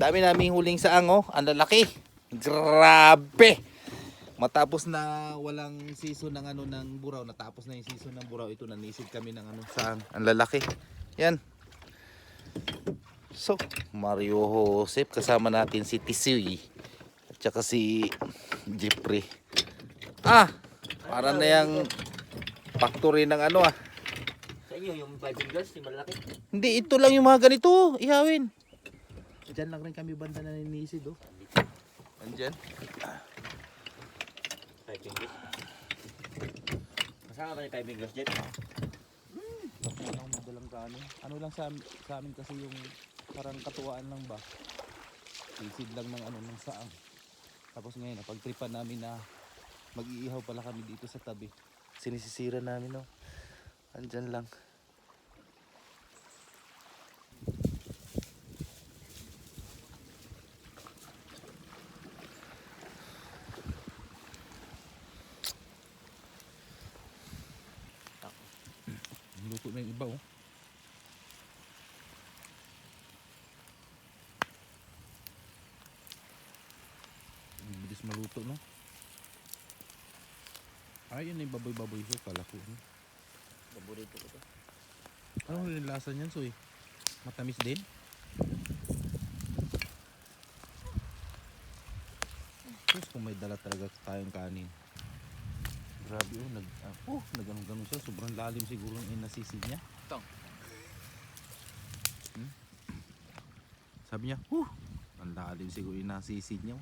Dami naming huling saang, oh. Ang lalaki. Grabe. Matapos na walang season ng ano ng buraw, natapos na yung season ng buraw, ito nanisid kami ng ano saang. Ang lalaki. Yan. So, Mario Joseph, kasama natin si Tisoy at saka si Jeffrey. Para na yung factory ng ano ah. Sa inyo, yung 5 fingers, yung malaki. Hindi, ito lang yung mga ganito, ihawin. Diyan lang rin kami banda na ninisid, oh. Andyan. 5 fingers. Masama ba yung 5 fingers dyan? Madalang kanin. Ano lang sa amin kasi yung parang katuwaan lang ba. Isid lang ng ano ng saang. Tapos ngayon napagtripan namin na mag-iihaw pala kami dito sa tabi. Sinisisira namin, no. Andyan lang. Luto na yung iba, oh. Bilis maluto, no? Ay, yun yung baboy-baboy ko. Kala ko, no? Paborito ko to. Ano yung lasa niyan, Soy? Matamis din? Tapos kung may dala talaga tayong kanin. Grabe, oh. Nag-ganong-ganon siya. Sobrang lalim siguro yung nasisid niya. Tong. Sabi niya, ang lalim siguro yung nasisid niya.